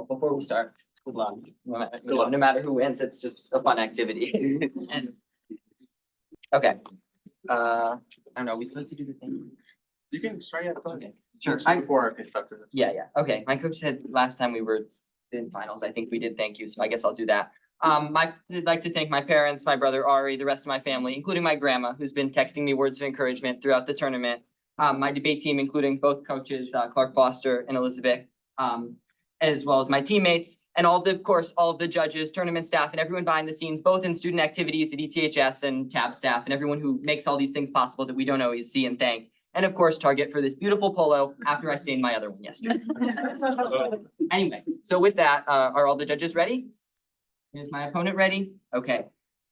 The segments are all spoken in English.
before we start, good luck. No matter who wins, it's just a fun activity. And okay. I don't know. We supposed to do the thing. You can start at Okay. Sure. before our instructor. Yeah. Okay. My coach said last time we were in finals, I think we did thank you. So I guess I'll do that. I'd like to thank my parents, my brother Ari, the rest of my family, including my grandma, who's been texting me words of encouragement throughout the tournament. My debate team, including both coaches, Clark Foster and Elizabeth, as well as my teammates, and all of the judges, tournament staff, and everyone behind the scenes, both in student activities at ETHS and TAB staff, and everyone who makes all these things possible that we don't always see and thank. And of course, Target for this beautiful polo after I stained my other one yesterday. Anyway, so with that, are all the judges ready? Is my opponent ready? Okay,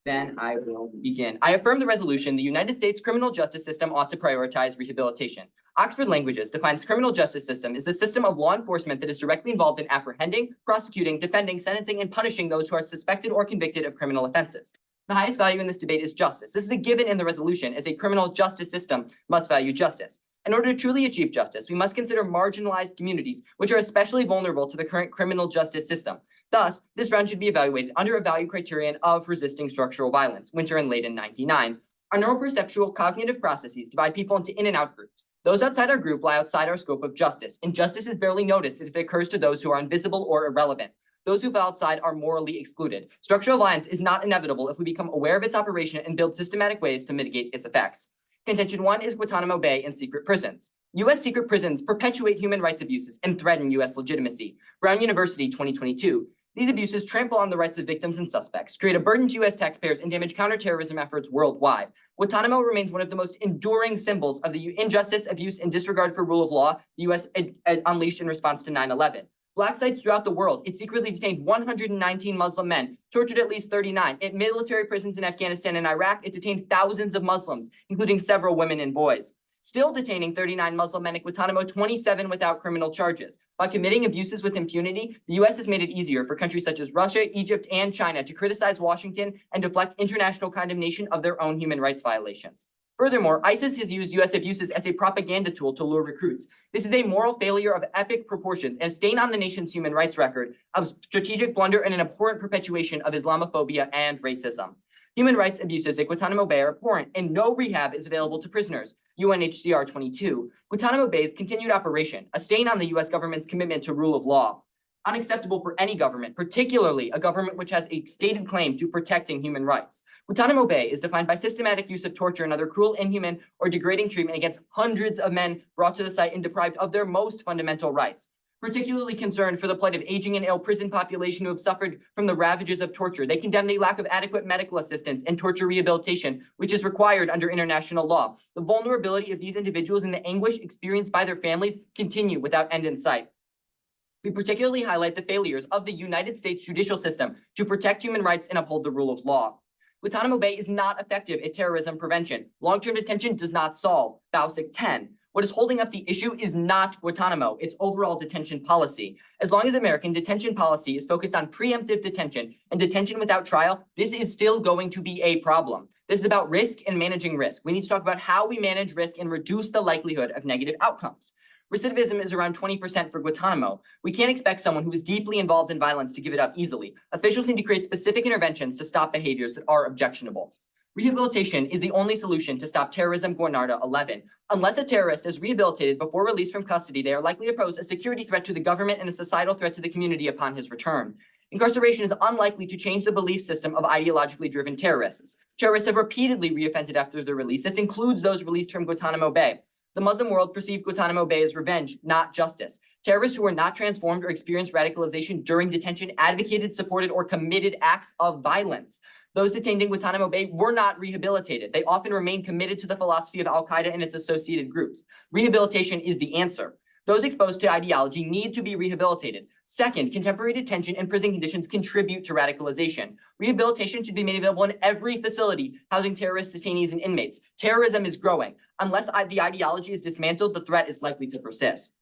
then I will begin. I affirm the resolution, the United States criminal justice system ought to prioritize rehabilitation. Oxford Languages defines criminal justice system as a system of law enforcement that is directly involved in apprehending, prosecuting, defending, sentencing, and punishing those who are suspected or convicted of criminal offenses. The highest value in this debate is justice. This is a given in the resolution, as a criminal justice system must value justice. In order to truly achieve justice, we must consider marginalized communities, which are especially vulnerable to the current criminal justice system. Thus, this round should be evaluated under a value criterion of resisting structural violence, Winter and Layden 99. Our neuroperceptual cognitive processes divide people into in and out groups. Those outside our group lie outside our scope of justice. Injustice is barely noticed if it occurs to those who are invisible or irrelevant. Those who fall outside are morally excluded. Structural violence is not inevitable if we become aware of its operation and build systematic ways to mitigate its effects. Contention 1 is Guantanamo Bay and secret prisons. U.S. secret prisons perpetuate human rights abuses and threaten U.S. legitimacy. Brown University 2022. These abuses trample on the rights of victims and suspects, create a burden to U.S. taxpayers, and damage counterterrorism efforts worldwide. Guantanamo remains one of the most enduring symbols of the injustice, abuse, and disregard for rule of law the U.S. unleashed in response to 9/11. Black sites throughout the world, it secretly detained 119 Muslim men, tortured at least 39. At military prisons in Afghanistan and Iraq, it detained thousands of Muslims, including several women and boys. Still detaining 39 Muslim men at Guantanamo, 27 without criminal charges. By committing abuses with impunity, the U.S. has made it easier for countries such as Russia, Egypt, and China to criticize Washington and deflect international condemnation of their own human rights violations. Furthermore, ISIS has used U.S. abuses as a propaganda tool to lure recruits. This is a moral failure of epic proportions and a stain on the nation's human rights record of strategic blunder and an abhorrent perpetuation of Islamophobia and racism. Human rights abuses at Guantanamo Bay are abhorrent, and no rehab is available to prisoners. UNHCR 22. Guantanamo Bay's continued operation, a stain on the U.S. government's commitment to rule of law. Unacceptable for any government, particularly a government which has a stated claim to protecting human rights. Guantanamo Bay is defined by systematic use of torture and other cruel, inhuman, or degrading treatment against hundreds of men brought to the site and deprived of their most fundamental rights. Particularly concerned for the plight of aging and ill prison population who have suffered from the ravages of torture, they condemn the lack of adequate medical assistance and torture rehabilitation, which is required under international law. The vulnerability of these individuals and the anguish experienced by their families continue without end in sight. We particularly highlight the failures of the United States judicial system to protect human rights and uphold the rule of law. Guantanamo Bay is not effective at terrorism prevention. Long-term detention does not solve. Bausic 10. What is holding up the issue is not Guantanamo, it's overall detention policy. As long as American detention policy is focused on preemptive detention and detention without trial, this is still going to be a problem. This is about risk and managing risk. We need to talk about how we manage risk and reduce the likelihood of negative outcomes. Recidivism is around 20% for Guantanamo. We can't expect someone who is deeply involved in violence to give it up easily. Officials need to create specific interventions to stop behaviors that are objectionable. Rehabilitation is the only solution to stop terrorism. Guanarda 11. Unless a terrorist is rehabilitated before release from custody, they are likely to pose a security threat to the government and a societal threat to the community upon his return. Incarceration is unlikely to change the belief system of ideologically driven terrorists. Terrorists have repeatedly reoffended after their release. This includes those released from Guantanamo Bay. The Muslim world perceived Guantanamo Bay as revenge, not justice. Terrorists who were not transformed or experienced radicalization during detention advocated, supported, or committed acts of violence. Those detained in Guantanamo Bay were not rehabilitated. They often remain committed to the philosophy of Al-Qaeda and its associated groups. Rehabilitation is the answer. Those exposed to ideology need to be rehabilitated. Second, contemporary detention and prison conditions contribute to radicalization. Rehabilitation should be made available in every facility housing terrorist detainees and inmates. Terrorism is growing. Unless the ideology is dismantled, the threat is likely to persist.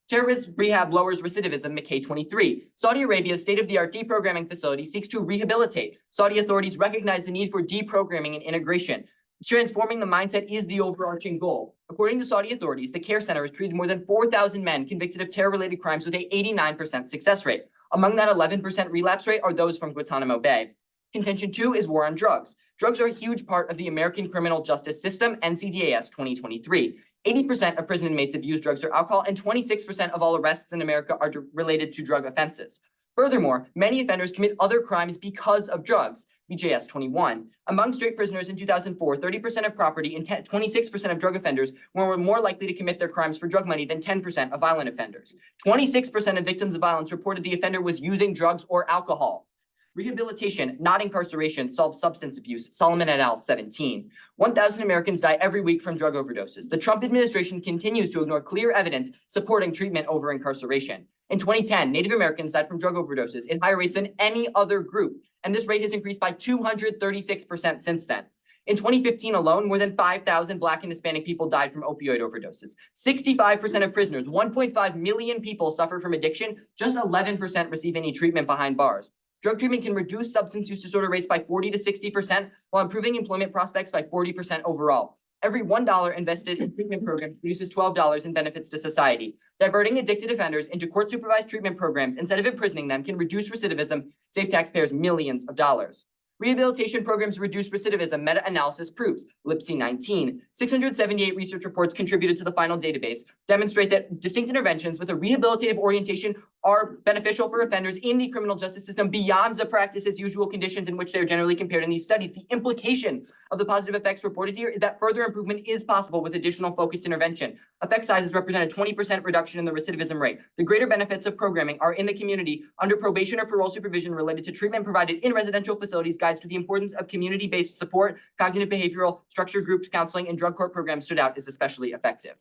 Terrorist rehab lowers recidivism, McKay 23. Saudi Arabia's state-of-the-art deprogramming facility seeks to rehabilitate. Saudi authorities recognize the need for deprogramming and integration. Transforming the mindset is the overarching goal. According to Saudi authorities, the care center has treated more than 4,000 men convicted of terror-related crimes with an 89% success rate. Among that 11% relapse rate are those from Guantanamo Bay. Contention 2 is war on drugs. Drugs are a huge part of the American criminal justice system, NCDAS 2023. 80% of prison inmates abuse drugs or alcohol, and 26% of all arrests in America are related to drug offenses. Furthermore, many offenders commit other crimes because of drugs. BJS 21. Among straight prisoners in 2004, 30% of property and 26% of drug offenders were more likely to commit their crimes for drug money than 10% of violent offenders. 26% of victims of violence reported the offender was using drugs or alcohol. Rehabilitation, not incarceration, solves substance abuse. Solomon et al. 17. 1,000 Americans die every week from drug overdoses. The Trump administration continues to ignore clear evidence supporting treatment over incarceration. In 2010, Native Americans died from drug overdoses at higher rates than any other group, and this rate has increased by 236% since then. In 2015 alone, more than 5,000 Black and Hispanic people died from opioid overdoses. 65% of prisoners, 1.5 million people, suffer from addiction. Just 11% receive any treatment behind bars. Drug treatment can reduce substance use disorder rates by 40 to 60%, while improving employment prospects by 40% overall. Every $1 invested in treatment programs produces $12 in benefits to society. Diverting addicted offenders into court-supervised treatment programs instead of imprisoning them can reduce recidivism, save taxpayers millions of dollars. Rehabilitation programs reduce recidivism, meta-analysis proves. Lipsy 19. 678 research reports contributed to the final database demonstrate that distinct interventions with a rehabilitative orientation are beneficial for offenders in the criminal justice system beyond the practice as usual conditions in which they are generally compared in these studies. The implication of the positive effects reported here is that further improvement is possible with additional focused intervention. Effect sizes represent a 20% reduction in the recidivism rate. The greater benefits of programming are in the community under probation or parole supervision related to treatment provided in residential facilities. Guides to the importance of community-based support, cognitive behavioral, structured group counseling, and drug court programs stood out as especially effective.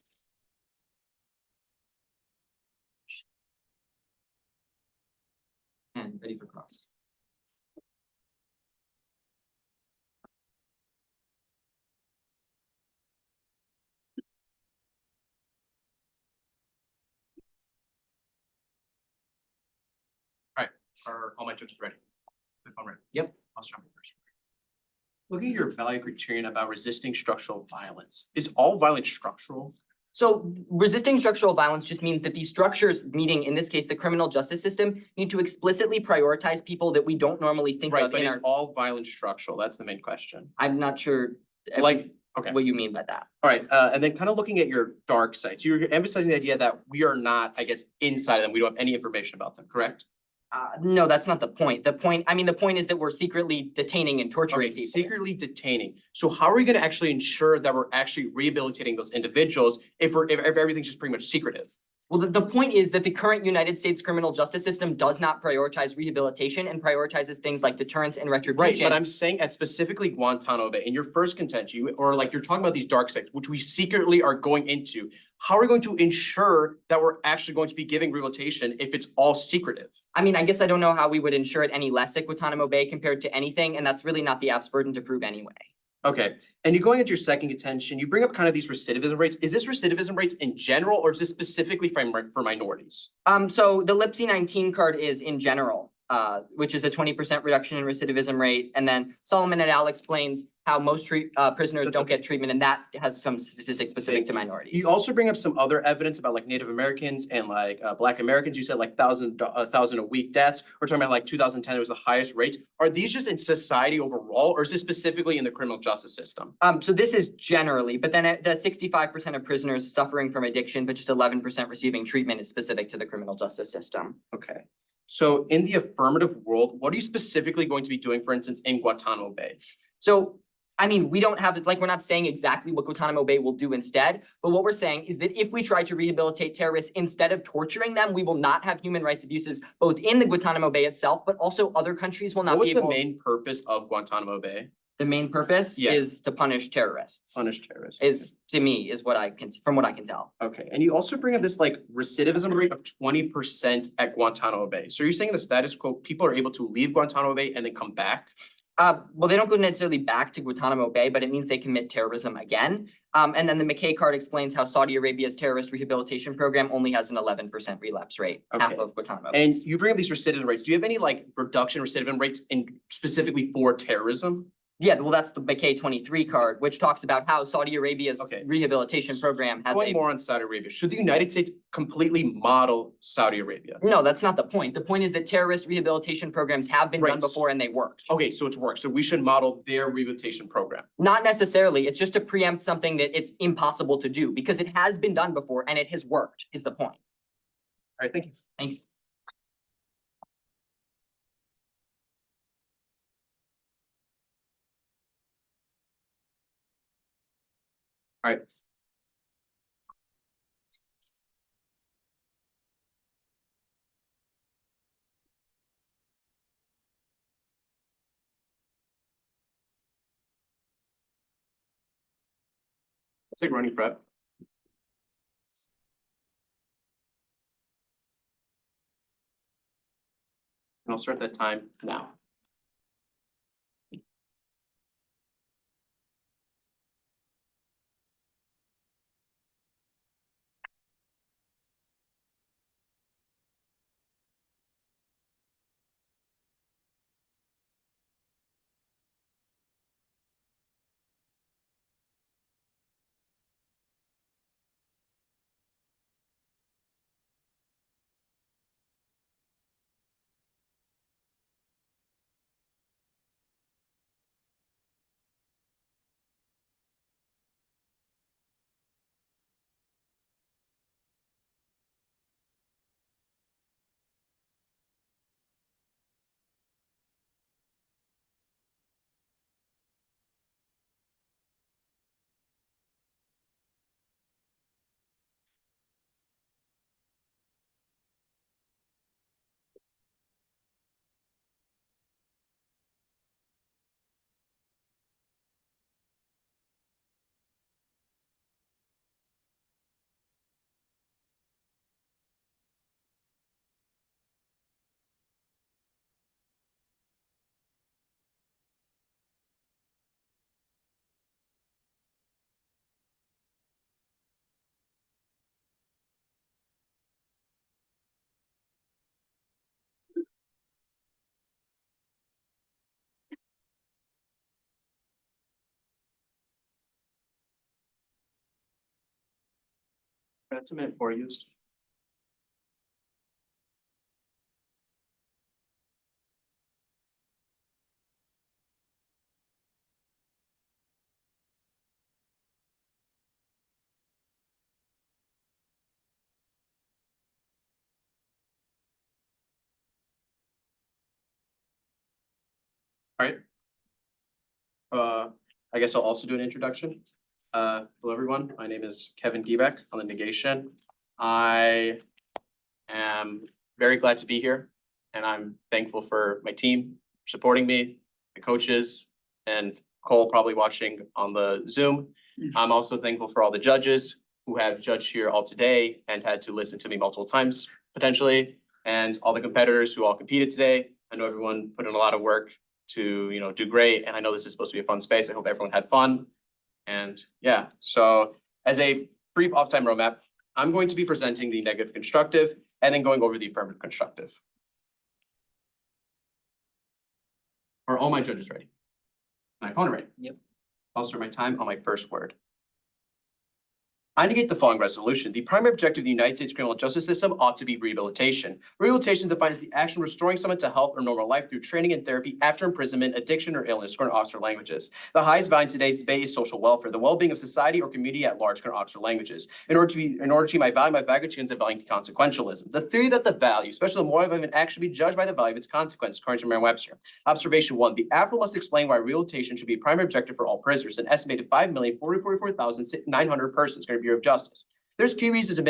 And ready for prompts. Are all my judges ready? If I'm ready. Yep. I'll start with the first one. Looking at your value criterion about resisting structural violence, is all violence structural? So resisting structural violence just means that these structures, meaning in this case, the criminal justice system, need to explicitly prioritize people that we don't normally think Right, of but in is our. all violence structural? That's the main question. I'm not sure Like, okay, what you mean by that. all right, and then kind of looking at your dark sites, you're emphasizing the idea that we are not, I guess, inside of them. We don't have any information about them, correct? No, that's not the point. The point is that we're secretly detaining and torturing Okay, people. secretly detaining. So how are we gonna actually ensure that we're actually rehabilitating those individuals if everything's just pretty much secretive? Well, the point is that the current United States criminal justice system does not prioritize rehabilitation and prioritizes things like deterrence and Right, retribution. but I'm saying at specifically Guantanamo Bay, in your first contention, or like you're talking about these dark sites, which we secretly are going into, how are we going to ensure that we're actually going to be giving rehabilitation if it's all secretive? I mean, I guess I don't know how we would ensure it any less at Guantanamo Bay compared to anything, and that's really not the app's burden to prove anyway. Okay, and you're going into your second contention, you bring up kind of these recidivism rates. Is this recidivism rates in general, or is this specifically for minorities? So the Lipsy 19 card is in general, which is the 20% reduction in recidivism rate. And then Solomon et al. Explains how most prisoners don't get treatment, and that has some statistics specific to minorities. You also bring up some other evidence about like Native Americans and like Black Americans. You said like 1,000 a week deaths. We're talking about like 2010, it was the highest rate. Are these just in society overall, or is this specifically in the criminal justice system? So this is generally, but then the 65% of prisoners suffering from addiction, but just 11% receiving treatment is specific to the criminal justice system. Okay. So in the affirmative world, what are you specifically going to be doing, for instance, in Guantanamo Bay? So, I mean, we don't have, like, we're not saying exactly what Guantanamo Bay will do instead, but what we're saying is that if we try to rehabilitate terrorists instead of torturing them, we will not have human rights abuses, both in the Guantanamo Bay itself, but also other countries will not What be was able. the main purpose of Guantanamo Bay? The main purpose Yeah. is to punish terrorists. Punish terrorists. Is, to me, is what I can, from what I can tell. Okay, and you also bring up this like recidivism rate of 20% at Guantanamo Bay. So you're saying the status quo, people are able to leave Guantanamo Bay and then come back? Well, they don't go necessarily back to Guantanamo Bay, but it means they commit terrorism again. And then the McKay card explains how Saudi Arabia's terrorist rehabilitation program only has an 11% relapse rate, half Okay. of Guantanamo And Bay's. you bring up these recidivism rates. Do you have any like reduction in recidivism rates in specifically for terrorism? Yeah, well, that's the McKay 23 card, which talks about how Saudi Arabia's Okay. rehabilitation program has Going more on Saudi Arabia, should the United States completely model Saudi Arabia? No, that's not the point. The point is that terrorist rehabilitation programs have been done Right. before and they worked. Okay, so it's worked. So we should model their rehabilitation program. Not necessarily. It's just to preempt something that it's impossible to do because it has been done before and it has worked, is the point. All right, thank you. Thanks. All right. Let's take running prep. And I'll start that time now. That's a minute for used. All right. I guess I'll also do an introduction. Hello, everyone. My name is Kevin Giebeck on the negation. I am very glad to be here, and I'm thankful for my team supporting me, the coaches, and Cole probably watching on the Zoom. I'm also thankful for all the judges who have judged here all today and had to listen to me multiple times potentially, and all the competitors who all competed today. I know everyone put in a lot of work to, do great, and I know this is supposed to be a fun space. I hope everyone had fun. And yeah, so as a brief off-time roadmap, I'm going to be presenting the negative constructive and then going over the affirmative constructive. Are all my judges ready? My opponent ready? Yep. I'll start my time on my first word. I negate the following resolution. The primary objective of the United States criminal justice system ought to be rehabilitation. Rehabilitation is defined as the action restoring someone to health or normal life through training and therapy after imprisonment, addiction, or illness, according to Oxford Languages. The highest value in today's debate is social welfare, the well-being of society or community at large, according to Oxford Languages. In order to my value, my baggage begins at valuing consequentialism. The theory that the value, especially the moral of an act, should be judged by the value of its consequence, according to Merriam-Webster. Observation 1. The AFRA must explain why rehabilitation should be a primary objective for all prisoners, an estimated 5,444,900 persons, according to Bureau of Justice. There's key reasons to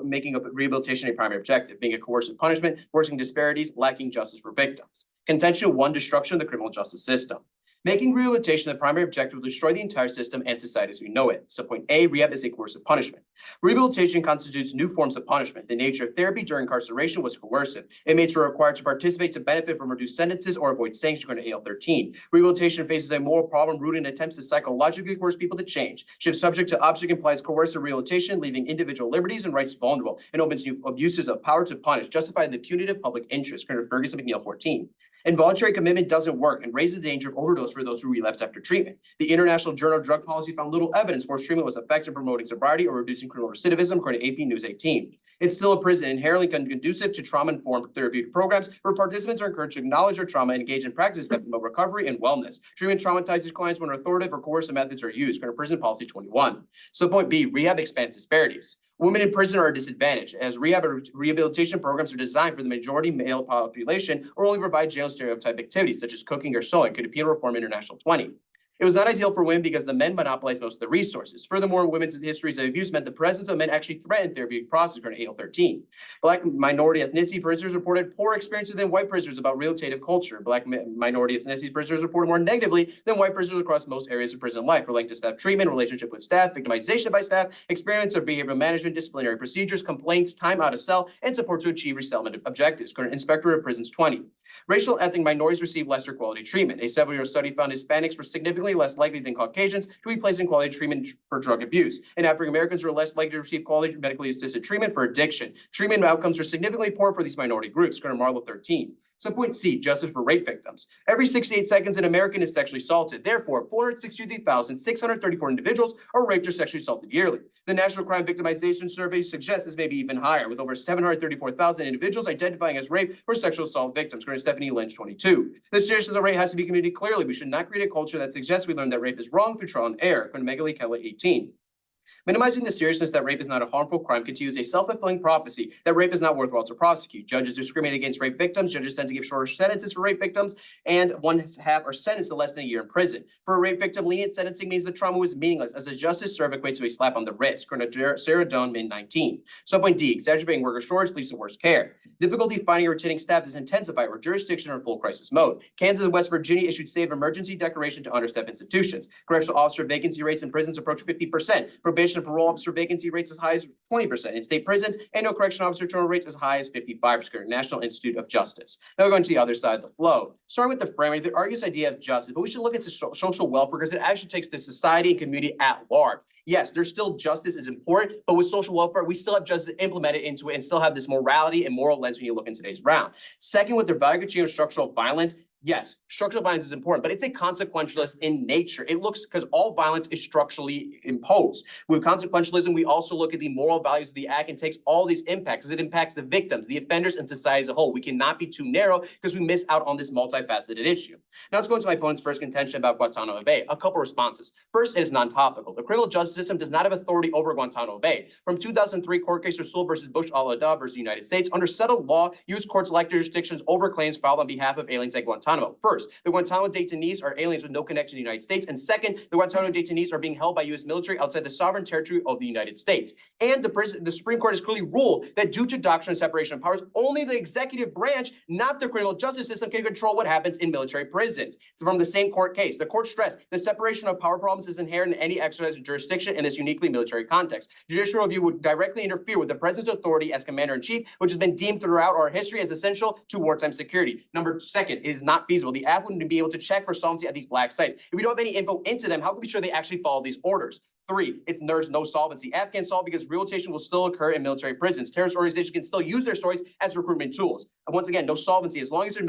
making up rehabilitation a primary objective, being a coercive punishment, worsening disparities, lacking justice for victims. Contention 1, destruction of the criminal justice system. Making rehabilitation the primary objective will destroy the entire system and society as we know it. Subpoint A, rehab is a coercive punishment. Rehabilitation constitutes new forms of punishment. The nature of therapy during incarceration was coercive. Inmates were required to participate to benefit from reduced sentences or avoid sanctions according to AL 13. Rehabilitation faces a moral problem rooted in attempts to psychologically coerce people to change. Shift subject to object implies coercive rehabilitation, leaving individual liberties and rights vulnerable, and opens new abuses of power to punish, justified in the punitive public interest, according to Ferguson McNeil 14. Involuntary commitment doesn't work and raises the danger of overdose for those who relapse after treatment. The International Journal of Drug Policy found little evidence forced treatment was effective in promoting sobriety or reducing criminal recidivism, according to AP News 18. It's still a prison inherently conducive to trauma-informed therapeutic programs where participants are encouraged to acknowledge their trauma and engage in practices that promote recovery and wellness. Treatment traumatizes clients when authoritative or coercive methods are used, according to Prison Policy 21. Subpoint B, rehab expands disparities. Women in prison are a disadvantage, as rehabilitation programs are designed for the majority male population or only provide jail stereotype activities such as cooking or sewing, could Penal Reform International 20. It was not ideal for women because the men monopolized most of the resources. Furthermore, women's histories of abuse meant the presence of men actually threatened therapeutic process, according to 813. Black minority ethnicity prisoners reported poor experiences than white prisoners about rehabilitative culture. Black minority ethnicity prisoners reported more negatively than white prisoners across most areas of prison life, relating to staff treatment, relationship with staff, victimization by staff, experience of behavioral management, disciplinary procedures, complaints, time out of cell, and support to achieve resettlement objectives, according to Inspector of Prisons 20. Racial ethnic minorities receive lesser quality treatment. A several-year study found Hispanics were significantly less likely than Caucasians to be placed in quality treatment for drug abuse, and African Americans were less likely to receive quality medically assisted treatment for addiction. Treatment outcomes are significantly poor for these minority groups, according to Marlowe 13. Subpoint C, justice for rape victims. Every 68 seconds, an American is sexually assaulted. Therefore, 463,634 individuals are raped or sexually assaulted yearly. The National Crime Victimization Survey suggests this may be even higher, with over 734,000 individuals identifying as rape or sexual assault victims, according to Stephanie Lynch, 22. The seriousness of rape has to be communicated clearly. We should not create a culture that suggests we learn that rape is wrong through trial and error, according to Megali Kelly, 18. Minimizing the seriousness that rape is not a harmful crime continues a self-fulfilling prophecy that rape is not worthwhile to prosecute. Judges discriminate against rape victims. Judges tend to give shorter sentences for rape victims, and one half are sentenced to less than a year in prison. For a rape victim, lenient sentencing means the trauma was meaningless, as a justice served equates to a slap on the wrist, according to Sarah Doan, Min 19. Subpoint D, exacerbating worker shortage leads to worse care. Difficulty finding or retaining staff is intensified where jurisdictions are in full crisis mode. Kansas and West Virginia issued state of emergency declaration to understaffed institutions. Correctional officer vacancy rates in prisons approach 50%. Probation and parole officer vacancy rates as high as 20%. In state prisons, annual correctional officer turnover rates as high as 55%. National Institute of Justice. Now we're going to the other side of the flow. Starting with the framing, there argues idea of justice, but we should look at social welfare because it actually takes the society and community at large. Yes, there's still justice is important, but with social welfare, we still have justice implemented into it and still have this morality and moral lens when you look in today's round. Second, with the value chain of structural violence, yes, structural violence is important, but it's a consequentialist in nature. It looks because all violence is structurally imposed. With consequentialism, we also look at the moral values of the act and takes all these impacts because it impacts the victims, the offenders, and society as a whole. We cannot be too narrow because we miss out on this multifaceted issue. Now let's go into my opponent's first contention about Guantanamo Bay. A couple responses. First, it is non-topical. The criminal justice system does not have authority over Guantanamo Bay. From 2003 court case Rasul versus Bush al-Adha versus the United States, under settled law, U.S. courts lack jurisdictions over claims filed on behalf of aliens at Guantanamo. First, the Guantanamo detainees are aliens with no connection to the United States. And second, the Guantanamo detainees are being held by U.S. military outside the sovereign territory of the United States. And the Supreme Court has clearly ruled that due to doctrine of separation of powers, only the executive branch, not the criminal justice system, can control what happens in military prisons. It's from the same court case. The court stressed the separation of power problems is inherent in any exercise of jurisdiction in this uniquely military context. Judicial review would directly interfere with the president's authority as commander-in-chief, which has been deemed throughout our history as essential to wartime security. Number second, it is not feasible. The AF wouldn't be able to check for solvency at these black sites. If we don't have any info into them, how can we be sure they actually follow these orders? Three, there's no solvency. AF can't solve because relocation will still occur in military prisons. Terrorist organizations can still use their stories as recruitment tools. And once again, no solvency. As long as their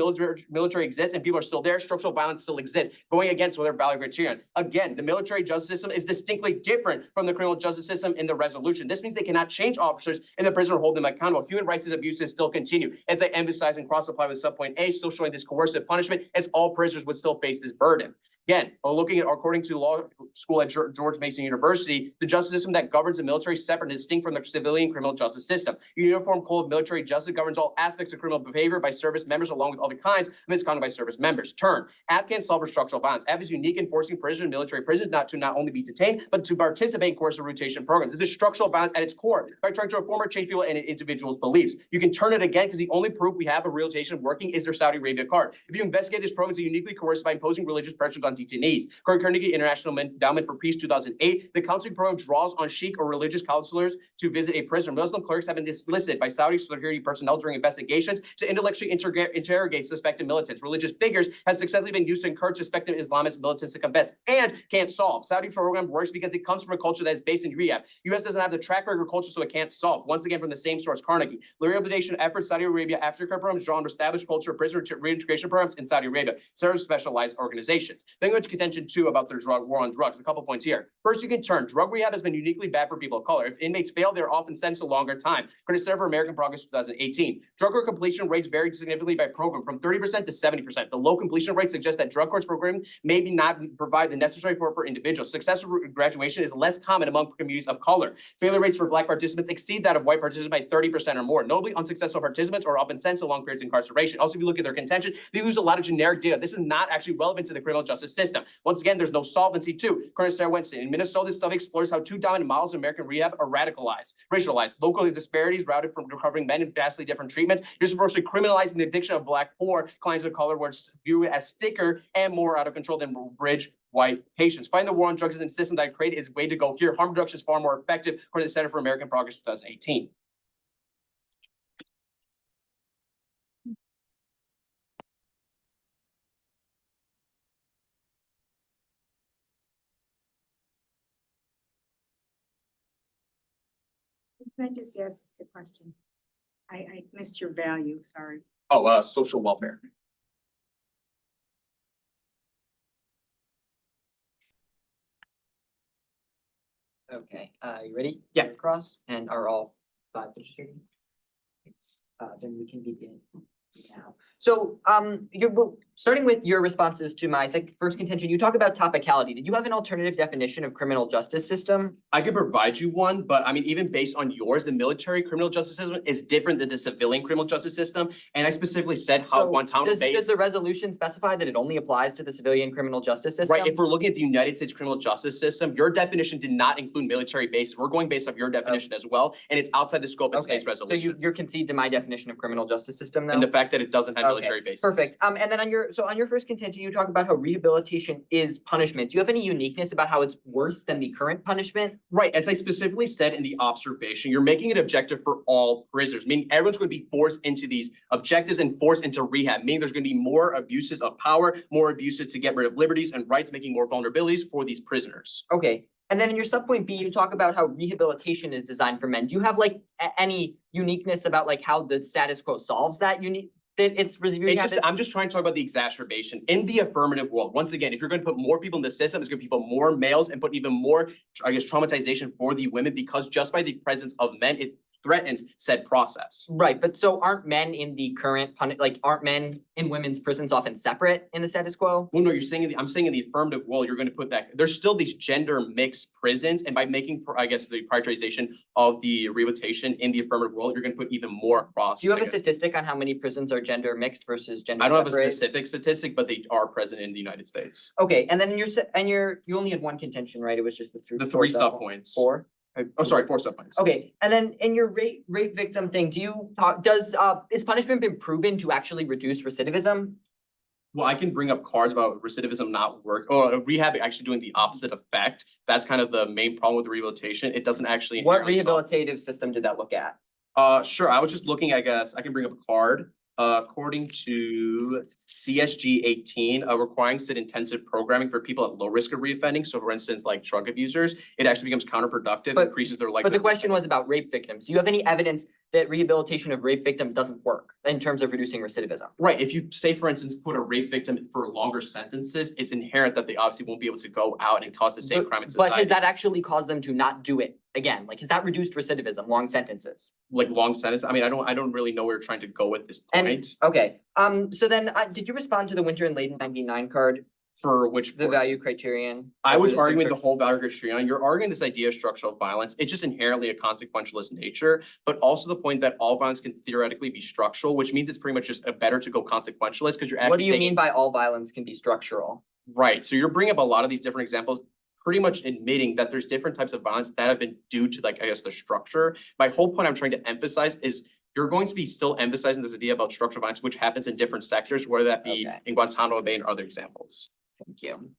military exists and people are still there, structural violence still exists, going against what their value criterion. Again, the military justice system is distinctly different from the criminal justice system in the resolution. This means they cannot change officers in the prison or hold them accountable. Human rights abuses still continue. As I emphasize and cross-apply with subpoint A, still showing this coercive punishment, as all prisoners would still face this burden. Again, looking at, according to law school at George Mason University, the justice system that governs the military is separate and distinct from the civilian criminal justice system. The Uniform Code of Military Justice governs all aspects of criminal behavior by service members along with other kinds of misconduct by service members. Turn. AP can't solve for structural violence. AP is unique in forcing prisoners in military prisons not only be detained, but to participate in coercive rotation programs. It is structural violence at its core by trying to reform or change people and individuals' beliefs. You can turn it again because the only proof we have of relocation working is their Saudi Arabia card. If you investigate this program, it's uniquely coercive by imposing religious pressures on on detainees. Carnegie International Endowment for Peace 2008, the counseling program draws on Sheikh or religious counselors to visit a prisoner. Muslim clerics have been dislisted by Saudi security personnel during investigations to intellectually interrogate suspected militants. Religious figures have successfully been used to encourage suspected Islamist militants to confess and can't solve. Saudi program works because it comes from a culture that is based in rehab. U.S. doesn't have the track record culture, so it can't solve. Once again, from the same source, Carnegie. The rehabilitation efforts, Saudi Arabia aftercare programs draw on established culture of prisoner reintegration programs in Saudi Arabia, several specialized organizations. Then go into contention 2 about their war on drugs. A couple points here. First, you can turn. Drug rehab has been uniquely bad for people of color. If inmates fail, they're often sentenced to longer time. According to Center for American Progress 2018, drug court completion rates vary significantly by program, from 30% to 70%. The low completion rate suggests that drug courts program maybe not provide the necessary support for individuals. Successful graduation is less common among communities of color. Failure rates for Black participants exceed that of white participants by 30% or more. Notably, unsuccessful participants are often sentenced to long periods of incarceration. Also, if you look at their contention, they use a lot of generic data. This is not actually relevant to the criminal justice system. Once again, there's no solvency too. According to Sarah Winston, in Minnesota, this study explores how 2 dominant models of American rehab are racialized. Local disparities routed from recovering men in vastly different treatments. You're supposed to criminalizing the addiction of Black poor clients of color, where it's viewed as sticker and more out of control than bridge white patients. Fighting the war on drugs is a system that created is way to go here. Harm reduction is far more effective, according to the Center for American Progress 2018. Can I just ask a question? I missed your value, sorry. Oh, social welfare. Okay, you ready? Yeah. Cross, and are all 5 pictures here? Then we can begin now. So, starting with your responses to my first contention, you talk about topicality. Did you have an alternative definition of criminal justice system? I could provide you one, but I mean, even based on yours, the military criminal justice system is different than the civilian criminal justice system. And I specifically said how So Guantanamo Bay. does the resolution specify that it only applies to the civilian criminal justice system? Right, if we're looking at the United States criminal justice system, your definition did not include military bases. We're going based off your definition as well, and it's outside the scope of Okay, today's resolution. so you're concede to my definition of criminal justice system now? And the fact that it doesn't have Okay, military bases. Perfect. And then on your first contention, you talk about how rehabilitation is punishment. Do you have any uniqueness about how it's worse than the current punishment? Right, as I specifically said in the observation, you're making it objective for all prisoners, meaning everyone's going to be forced into these objectives and forced into rehab, meaning there's going to be more abuses of power, more abuses to get rid of liberties and rights, making more vulnerabilities for these prisoners. Okay. And then in your subpoint B, you talk about how rehabilitation is designed for men. Do you have like any uniqueness about like how the status quo solves that I'm just trying to talk about the exacerbation in the affirmative world. Once again, if you're going to put more people in the system, it's going to put more males and put even more, I guess, traumatization for the women, because just by the presence of men, it threatens said process. Right, but so aren't men in the current aren't men in women's prisons often separate in the status quo? Well, no, you're saying I'm saying in the affirmative world, you're going to put that there's still these gender mixed prisons, and by making, I guess, the prioritization of the rehabilitation in the affirmative world, you're going to put even more across. Do you have a statistic on how many prisons are gender mixed versus gender I don't have a separate? specific statistic, but they are present in the United States. Okay, and then you only had one contention, right? It was just the three subpoints. 4? Oh, sorry, 4 subpoints. Okay, and then in your rape victim thing, is punishment been proven to actually reduce recidivism? Well, I can bring up cards about recidivism not work, or rehab actually doing the opposite effect. That's kind of the main problem with rehabilitation. It doesn't actually. What rehabilitative system did that look at? Sure. I was just looking, I guess, I can bring up a card. According to CSG 18, requiring intensive programming for people at low risk of reoffending. So for instance, like drug abusers, it actually becomes counterproductive, increases their likelihood. But the question was about rape victims. Do you have any evidence that rehabilitation of rape victims doesn't work in terms of reducing recidivism? Right. If you say, for instance, put a rape victim for longer sentences, it's inherent that they obviously won't be able to go out and cause the same crime in society. But has that actually caused them to not do it again? Like, has that reduced recidivism, long sentences? Like long sentence? I mean, I don't really know where you're trying to go with this point. Okay, so then did you respond to the Winter and Layden 99 card? For which The value criterion? I was arguing the whole value criterion. You're arguing this idea of structural violence. It's just inherently a consequentialist nature, but also the point that all violence can theoretically be structural, which means it's pretty much just better to go consequentialist because you're actually. What do you mean by all violence can be structural? Right. So you're bringing up a lot of these different examples, pretty much admitting that there's different types of violence that have been due to, like, I guess, the structure. My whole point I'm trying to emphasize is you're going to be still emphasizing this idea about structural violence, which happens in different sectors, whether that be in Guantanamo Bay and other examples. Thank you.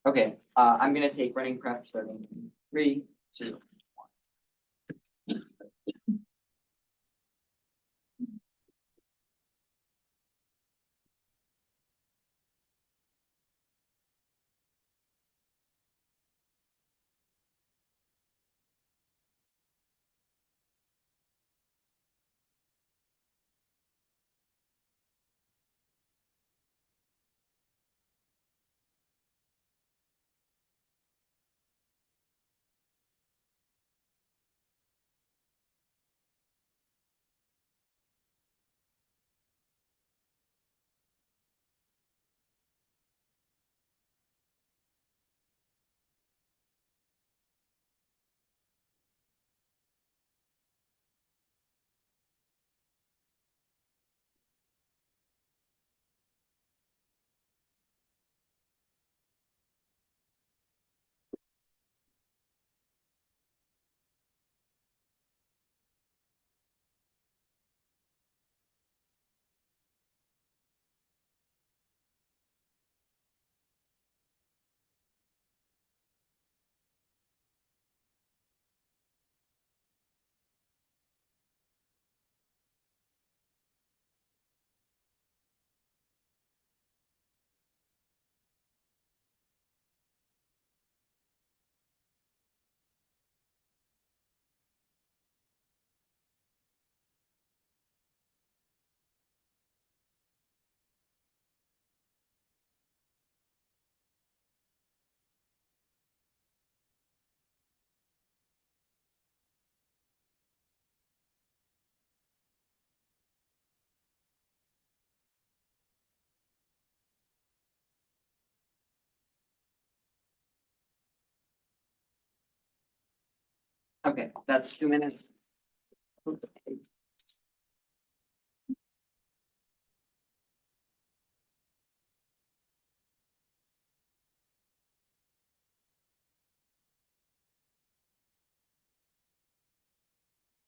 Okay, I'm gonna take running prep starting in 3, 2. Okay, that's 2 minutes.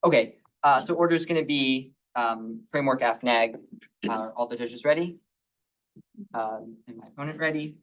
Okay, so order is gonna be, framework FNAG, all the judges ready? And my opponent ready?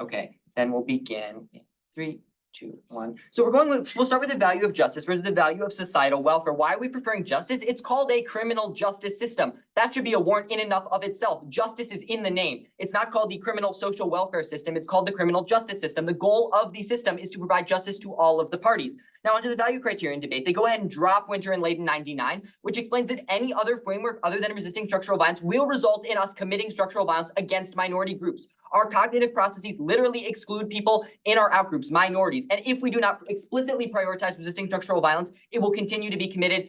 Okay, then we'll begin in 3, 2, 1. So we'll start with the value of justice versus the value of societal welfare. Why are we preferring justice? It's called a criminal justice system. That should be a warrant in and of itself. Justice is in the name. It's not called the criminal social welfare system. It's called the criminal justice system. The goal of the system is to provide justice to all of the parties. Now onto the value criterion debate. They go ahead and drop Winter and Layden 99, which explains that any other framework other than resisting structural violence will result in us committing structural violence against minority groups. Our cognitive processes literally exclude people in our outgroups, minorities. And if we do not explicitly prioritize resisting structural violence, it will continue to be committed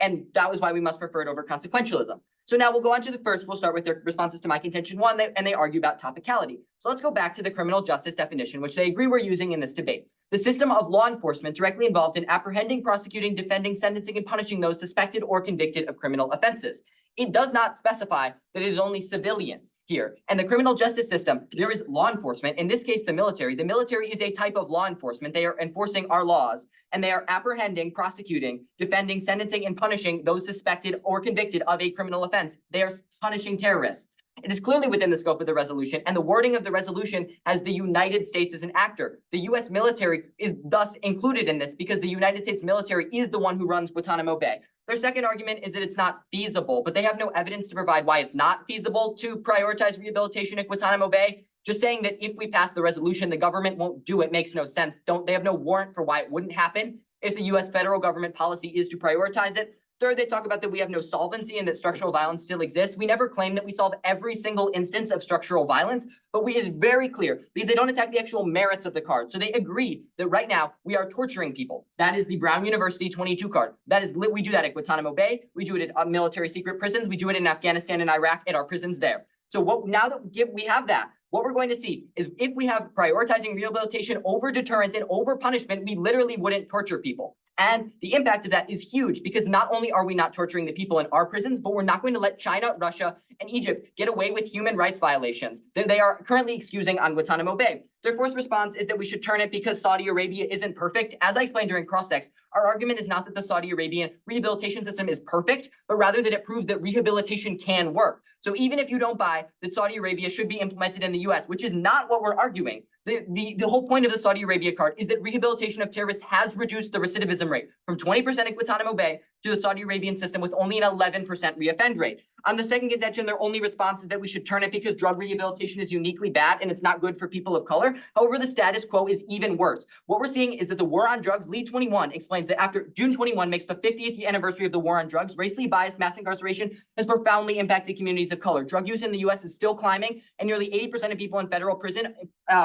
and that was why we must prefer it over consequentialism. So now we'll go on to the first. We'll start with their responses to my contention 1, and they argue about topicality. So let's go back to the criminal justice definition, which they agree we're using in this debate. The system of law enforcement directly involved in apprehending, prosecuting, defending, sentencing, and punishing those suspected or convicted of criminal offenses. It does not specify that it is only civilians here. And the criminal justice system, there is law enforcement, in this case, the military. The military is a type of law enforcement. They are enforcing our laws, and they are apprehending, prosecuting, defending, sentencing, and punishing those suspected or convicted of a criminal offense. They are punishing terrorists. It is clearly within the scope of the resolution, and the wording of the resolution has the United States as an actor. The US military is thus included in this because the United States military is the one who runs Guantanamo Bay. Their second argument is that it's not feasible, but they have no evidence to provide why it's not feasible to prioritize rehabilitation at Guantanamo Bay. Just saying that if we pass the resolution, the government won't do it makes no sense. They have no warrant for why it wouldn't happen if the US federal government policy is to prioritize it. Third, they talk about that we have no solvency and that structural violence still exists. We never claim that we solve every single instance of structural violence, but it is very clear because they don't attack the actual merits of the card. So they agree that right now we are torturing people. That is the Brown University 22 card. We do that at Guantanamo Bay. We do it at military secret prisons. We do it in Afghanistan and Iraq at our prisons there. So now that we have that, what we're going to see is if we have prioritizing rehabilitation over deterrence and over punishment, we literally wouldn't torture people. And the impact of that is huge because not only are we not torturing the people in our prisons, but we're not going to let China, Russia, and Egypt get away with human rights violations that they are currently excusing on Guantanamo Bay. Their fourth response is that we should turn it because Saudi Arabia isn't perfect. As I explained during cross-ex, our argument is not that the Saudi Arabian rehabilitation system is perfect, but rather that it proves that rehabilitation can work. So even if you don't buy that Saudi Arabia should be implemented in the US, which is not what we're arguing, the whole point of the Saudi Arabia card is that rehabilitation of terrorists has reduced the recidivism rate from 20% in Guantanamo Bay to the Saudi Arabian system with only an 11% reoffend rate. On the second contention, their only response is that we should turn it because drug rehabilitation is uniquely bad and it's not good for people of color. However, the status quo is even worse. What we're seeing is that the war on drugs, Lee 21 explains that after June 21 makes the 50th anniversary of the war on drugs, racially biased mass incarceration has profoundly impacted communities of color. Drug use in the US is still climbing, and nearly 80% of people in federal prison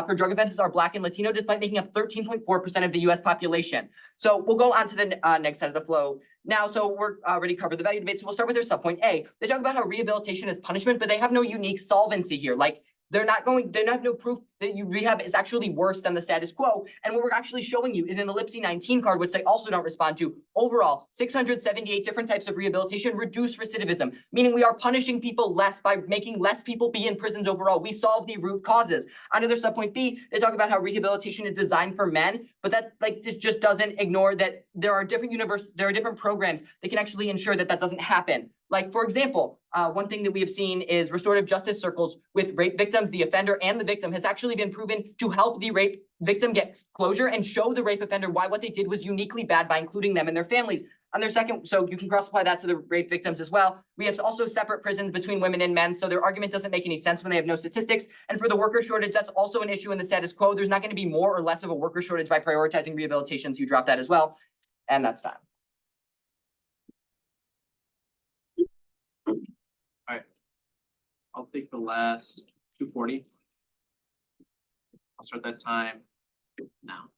for drug offenses are Black and Latino, despite making up 13.4% of the US population. So we'll go on to the next side of the flow. Now, so we're already covered the value debate, so we'll start with their subpoint A. They talk about how rehabilitation is punishment, but they have no unique solvency here. Like, they have no proof that rehab is actually worse than the status quo. And what we're actually showing you is in the Lipsy 19 card, which they also don't respond to, overall, 678 different types of rehabilitation reduce recidivism, meaning we are punishing people less by making less people be in prisons overall. We solve the root causes. Under their subpoint B, they talk about how rehabilitation is designed for men, but that this just doesn't ignore that there are different programs that can actually ensure that that doesn't happen. Like, for example, one thing that we have seen is restorative justice circles with rape victims. The offender and the victim has actually been proven to help the rape victim get closure and show the rape offender why what they did was uniquely bad by including them and their families. On their second, so you can cross-apply that to the rape victims as well. We have also separate prisons between women and men, so their argument doesn't make any sense when they have no statistics. And for the worker shortage, that's also an issue in the status quo. There's not going to be more or less of a worker shortage by prioritizing rehabilitation, so you drop that as well. And that's time. I'll take the last 240. I'll start that time now.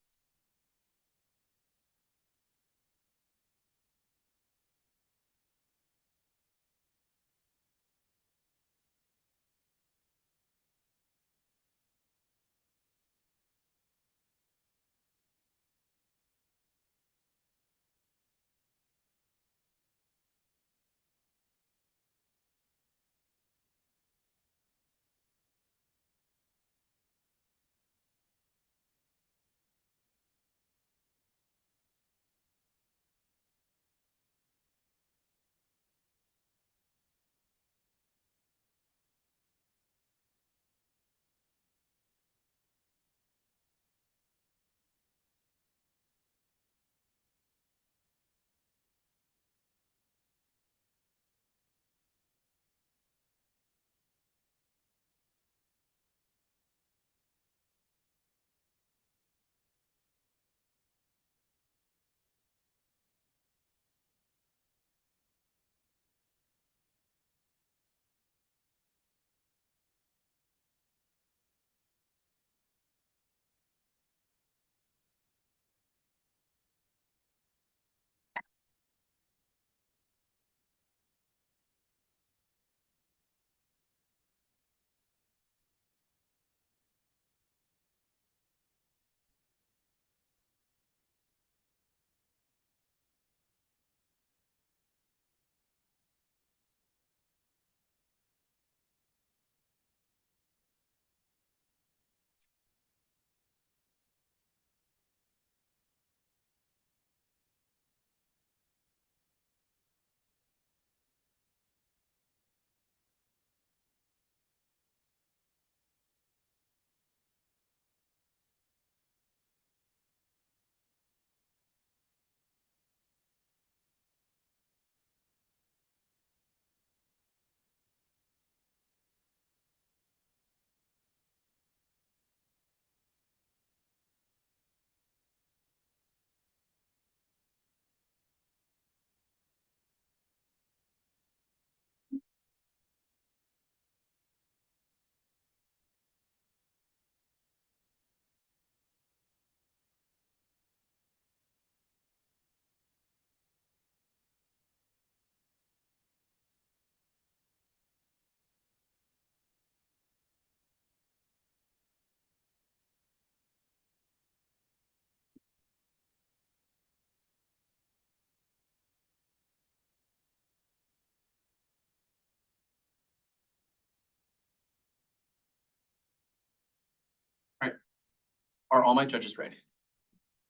Are all my judges ready?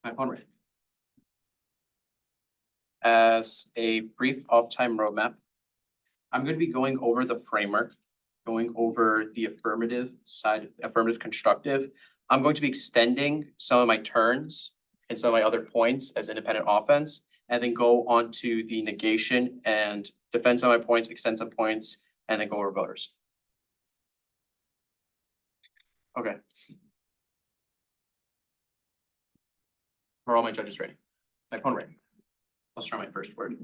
My phone ready? As a brief off-time roadmap, I'm going to be going over the framework, going over the affirmative side, affirmative constructive. I'm going to be extending some of my turns and some of my other points as independent offense, and then go on to the negation and defend some of my points, extend some points, and then go over voters. Okay. Are all my judges ready? My opponent ready? I'll start my first word.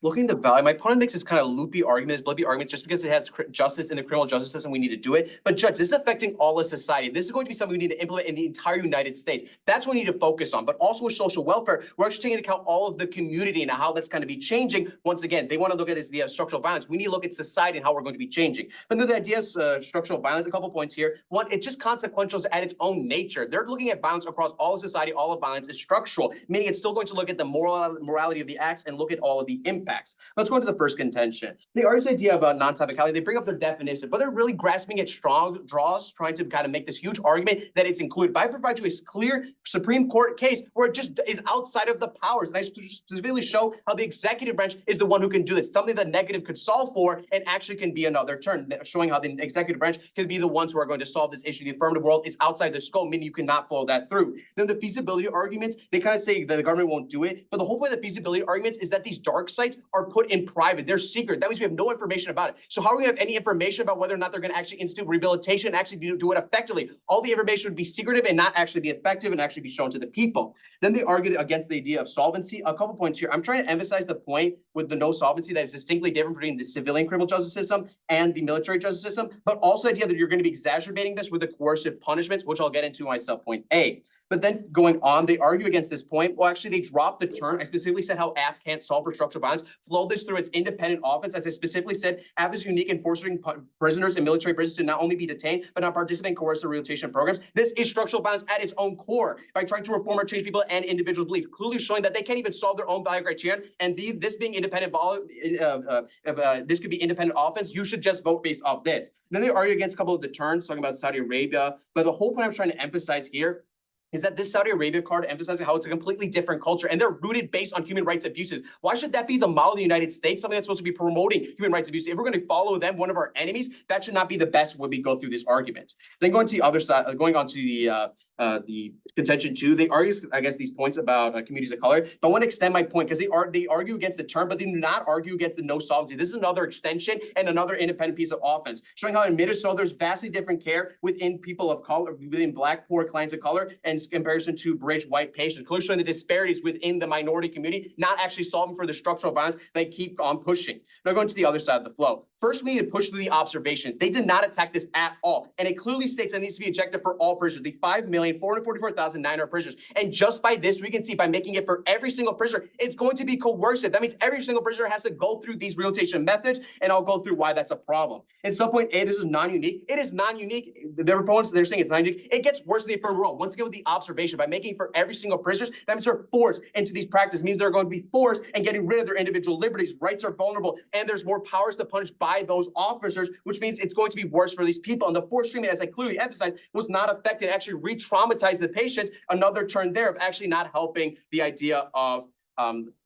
Looking at the value, my opponent makes this kind of loopy argument, blippy argument, just because it has justice in the criminal justice system, we need to do it. But judge, this is affecting all of society. This is going to be something we need to implement in the entire United States. That's what we need to focus on. But also with social welfare, we're actually taking into account all of the community and how that's going to be changing. Once again, they want to look at this idea of structural violence. We need to look at society and how we're going to be changing. But then the idea of structural violence, a couple points here. One, it's just consequential at its own nature. They're looking at violence across all of society. All of violence is structural, meaning it's still going to look at the morality of the acts and look at all of the impacts. Let's go into the first contention. They argue this idea about non-typicality. They bring up their definition, but they're really grasping at strong draws, trying to kind of make this huge argument that it's included. But I provide you a clear Supreme Court case where it just is outside of the powers. And I specifically show how the executive branch is the one who can do this, something that negative could solve for and actually can be another turn, showing how the executive branch can be the ones who are going to solve this issue. The affirmative world is outside the scope, meaning you cannot follow that through. Then the feasibility arguments, they kind of say that the government won't do it. But the whole point of the feasibility arguments is that these dark sites are put in private. They're secret. That means we have no information about it. So how are we going to have any information about whether or not they're going to actually institute rehabilitation and actually do it effectively? All the information would be secretive and not actually be effective and actually be shown to the people. Then they argue against the idea of solvency. A couple points here. I'm trying to emphasize the point with the no solvency that is distinctly different between the civilian criminal justice system and the military justice system, but also the idea that you're going to be exacerbating this with the coercive punishments, which I'll get into my sub-point A. But then going on, they argue against this point. Well, actually, they dropped the term. I specifically said how AF can't solve for structural violence. Flow this through its independent offense. As I specifically said, AF is unique in forcing prisoners in military prisons to not only be detained, but not participate in coercive rehabilitation programs. This is structural violence at its own core by trying to reform or change people and individual belief, clearly showing that they can't even solve their own value criterion. And this being independent, this could be independent offense. You should just vote based off this. And then they argue against a couple of the turns, talking about Saudi Arabia. But the whole point I'm trying to emphasize here is that this Saudi Arabia card emphasizes how it's a completely different culture and they're rooted based on human rights abuses. Why should that be the model of the United States, something that's supposed to be promoting human rights abuses? If we're going to follow them, one of our enemies, that should not be the best when we go through this argument. Then going to the other side, going on to the contention two, they argue, I guess, these points about communities of color. But I want to extend my point because they argue against the term, but they do not argue against the no solvency. This is another extension and another independent piece of offense, showing how in Minnesota there's vastly different care within people of color, within Black, poor clients of color, and in comparison to bridge white patients, clearly showing the disparities within the minority community, not actually solving for the structural violence they keep on pushing. Now going to the other side of the flow. First, we need to push through the observation. They did not attack this at all. And it clearly states that it needs to be objective for all prisoners, the 5,444,900 prisoners. And just by this, we can see by making it for every single prisoner, it's going to be coercive. That means every single prisoner has to go through these rehabilitation methods, and I'll go through why that's a problem. In sub-point A, this is non-unique. It is non-unique. Their opponents, they're saying it's non-unique. It gets worse in the affirmative rule. Once again, with the observation, by making it for every single prisoner, that means they're forced into these practices, means they're going to be forced and getting rid of their individual liberties. Rights are vulnerable, and there's more powers to punish by those officers, which means it's going to be worse for these people. And the forced treatment, as I clearly emphasized, was not effective. It actually re-traumatized the patients. Another turn there of actually not helping the idea of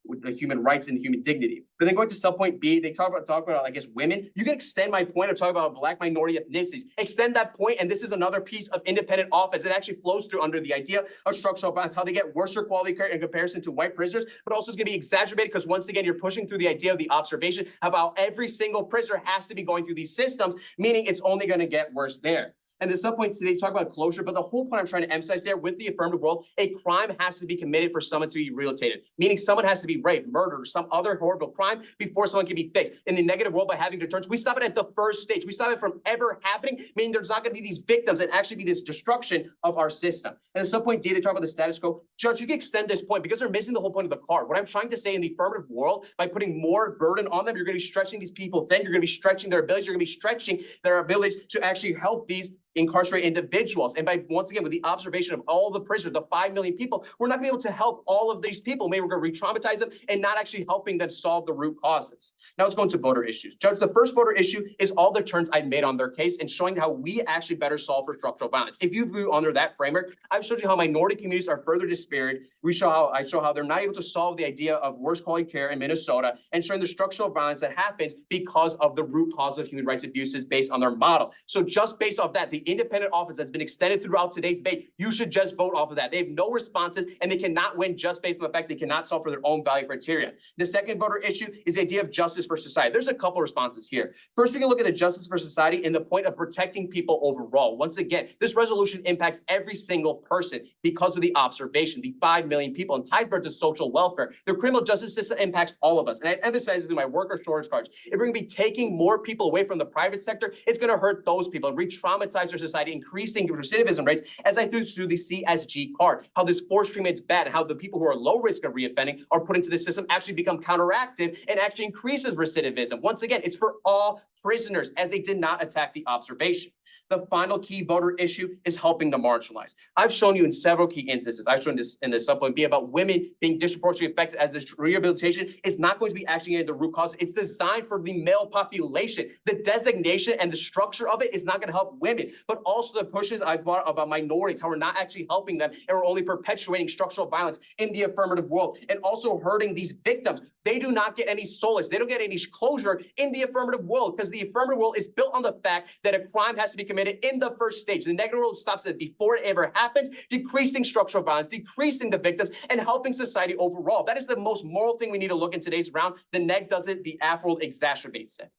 with the human rights and human dignity. But then going to sub-point B, they talk about, I guess, women. You can extend my point of talking about Black minority ethnicities. Extend that point, and this is another piece of independent offense. It actually flows through under the idea of structural violence, how they get worse quality care in comparison to white prisoners, but also it's going to be exacerbated because once again, you're pushing through the idea of the observation about every single prisoner has to be going through these systems, meaning it's only going to get worse there. And the sub-point, they talk about closure, but the whole point I'm trying to emphasize there with the affirmative world, a crime has to be committed for someone to be rehabilitated, meaning someone has to be raped, murdered, or some other horrible crime before someone can be fixed. In the negative world, by having deterrence, we stop it at the first stage. We stop it from ever happening, meaning there's not going to be these victims and actually be this destruction of our system. And the sub-point D, they talk about the status quo. Judge, you can extend this point because they're missing the whole point of the card. What I'm trying to say in the affirmative world, by putting more burden on them, you're going to be stretching these people thin. You're going to be stretching their abilities. You're going to be stretching their abilities to actually help these incarcerate individuals. And by, once again, with the observation of all the prisoners, the 5 million people, we're not gonna be able to help all of these people. Maybe we're gonna re-traumatize them and not actually helping them solve the root causes. Now let's go into voter issues. Judge, the first voter issue is all the turns I made on their case and showing how we actually better solve for structural violence. If you view under that framework, I've showed you how minority communities are further disparate. I show how they're not able to solve the idea of worse quality care in Minnesota and showing the structural violence that happens because of the root cause of human rights abuses based on their model. So just based off that, the independent office that's been extended throughout today's debate, you should just vote off of that. They have no responses and they cannot win just based on the fact they cannot solve for their own value criteria. The second voter issue is the idea of justice for society. There's a couple responses here. First, we can look at the justice for society and the point of protecting people overall. Once again, this resolution impacts every single person because of the observation, the 5 million people, and ties back to social welfare. The criminal justice system impacts all of us. And I emphasize it in my worker shortage cards. If we're gonna be taking more people away from the private sector, it's gonna hurt those people and re-traumatize our society, increasing recidivism rates, as I threw through the CSG card, how this forced treatment is bad and how the people who are low risk of reoffending are put into the system actually become counteractive and actually increases recidivism. Once again, it's for all prisoners as they did not attack the observation. The final key voter issue is helping the marginalized. I've shown you in several key instances. I've shown this in the supplement B about women being disproportionately affected as this rehabilitation is not going to be actually getting the root cause. It's designed for the male population. The designation and the structure of it is not going to help women, but also the pushes I brought about minorities, how we're not actually helping them and we're only perpetuating structural violence in the affirmative world and also hurting these victims. They do not get any solace. They don't get any closure in the affirmative world because the affirmative world is built on the fact that a crime has to be committed in the first stage. The negative world stops it before it ever happens, decreasing structural violence, decreasing the victims, and helping society overall. That is the most moral thing we need to look in today's round. The neg does it, the aff world exacerbates it.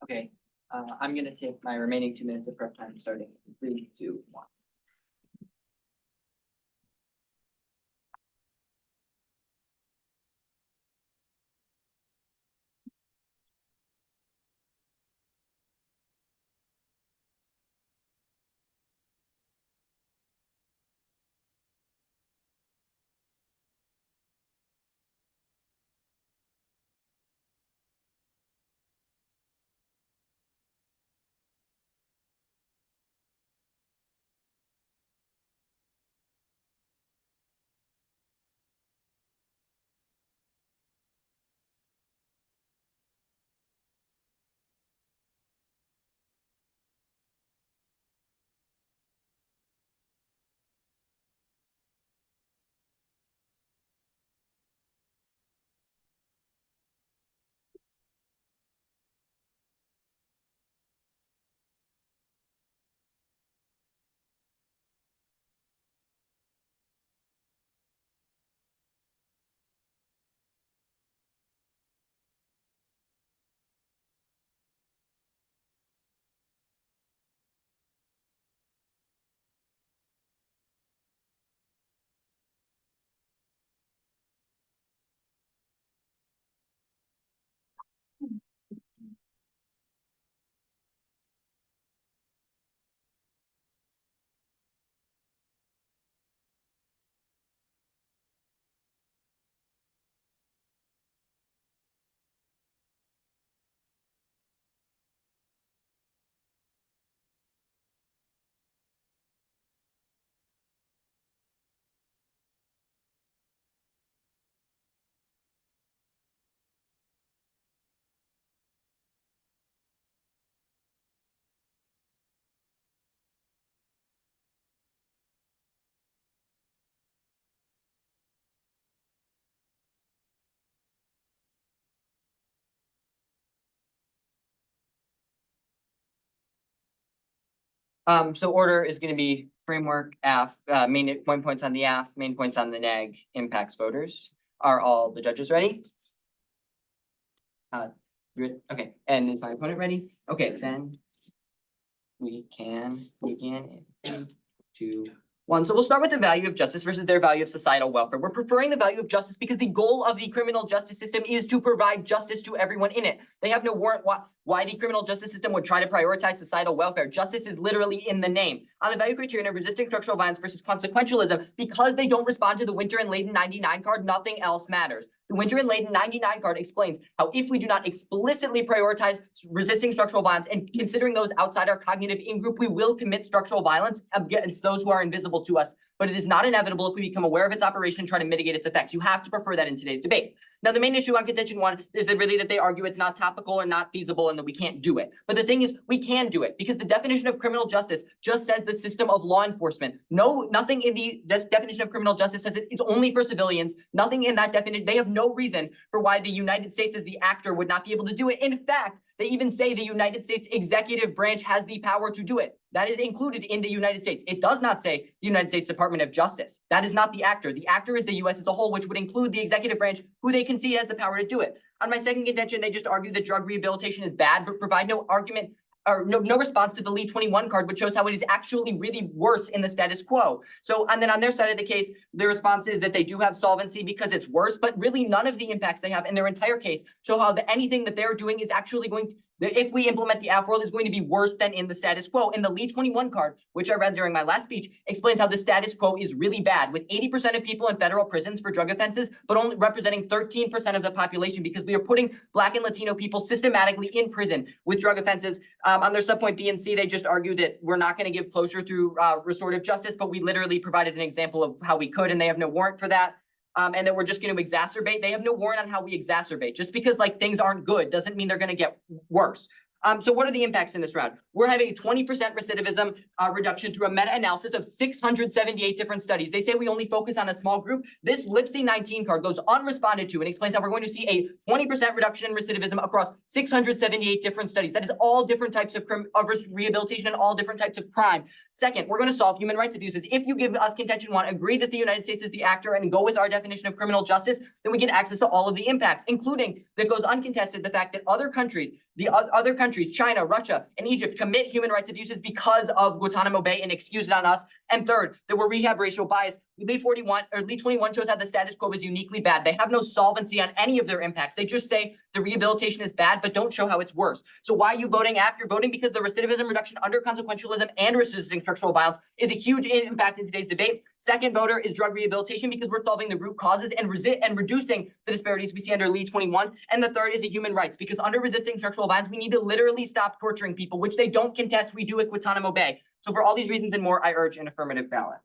Okay, I'm gonna take my remaining 2 minutes of prep time starting in 3, 2, 1. So order is gonna be framework, AF, main points on the AF, main points on the neg, impacts voters. Are all the judges ready? Okay, and is my opponent ready? Okay, then we can begin in 3, 2, 1. So we'll start with the value of justice versus their value of societal welfare. We're preferring the value of justice because the goal of the criminal justice system is to provide justice to everyone in it. They have no warrant why the criminal justice system would try to prioritize societal welfare. Justice is literally in the name. On the value criterion of resisting structural violence versus consequentialism, because they don't respond to the winter and laden 99 card, nothing else matters. The Winter and Layden 99 card explains how if we do not explicitly prioritize resisting structural violence and considering those outside our cognitive in-group, we will commit structural violence against those who are invisible to us. But it is not inevitable if we become aware of its operation and try to mitigate its effects. You have to prefer that in today's debate. Now, the main issue on contention one is that really that they argue it's not topical or not feasible and that we can't do it. But the thing is, we can do it because the definition of criminal justice just says the system of law enforcement. Nothing in this definition of criminal justice says it's only for civilians. Nothing in that definition. They have no reason for why the United States as the actor would not be able to do it. In fact, they even say the United States executive branch has the power to do it. That is included in the United States. It does not say the United States Department of Justice. That is not the actor. The actor is the U.S. as a whole, which would include the executive branch, who they can see has the power to do it. On my second contention, they just argue that drug rehabilitation is bad, but provide no argument or no response to the Lee 21 card, which shows how it is actually really worse in the status quo. So, and then on their side of the case, the response is that they do have solvency because it's worse, but really none of the impacts they have in their entire case show how anything that they're doing is actually going to, if we implement the app world, is going to be worse than in the status quo. And the Lee 21 card, which I read during my last speech, explains how the status quo is really bad, with 80% of people in federal prisons for drug offenses, but only representing 13% of the population, because we are putting Black and Latino people systematically in prison with drug offenses. On their subpoint B and C, they just argue that we're not going to give closure through restorative justice, but we literally provided an example of how we could, and they have no warrant for that. And that we're just going to exacerbate. They have no warrant on how we exacerbate. Just because like things aren't good doesn't mean they're going to get worse. So what are the impacts in this round? We're having a 20% recidivism reduction through a meta-analysis of 678 different studies. They say we only focus on a small group. This Lipsy 19 card goes unresponded to and explains how we're going to see a 20% reduction in recidivism across 678 different studies. That is all different types of rehabilitation and all different types of crime. Second, we're going to solve human rights abuses. If you give us contention one, agree that the United States is the actor and go with our definition of criminal justice, then we get access to all of the impacts, including, that goes uncontested, the fact that other countries, China, Russia, and Egypt commit human rights abuses because of Guantanamo Bay and excuse it on us. And third, that we're rehab racial bias. Lee 21 shows how the status quo is uniquely bad. They have no solvency on any of their impacts. They just say the rehabilitation is bad, but don't show how it's worse. So why are you voting after? You're voting because the recidivism reduction under consequentialism and resisting structural violence is a huge impact in today's debate. Second voter is drug rehabilitation because we're solving the root causes and reducing the disparities we see under Lee 21. And the third is a human rights, because under resisting structural violence, we need to literally stop torturing people, which they don't contest. We do at Guantanamo Bay. So for all these reasons and more, I urge an affirmative ballot.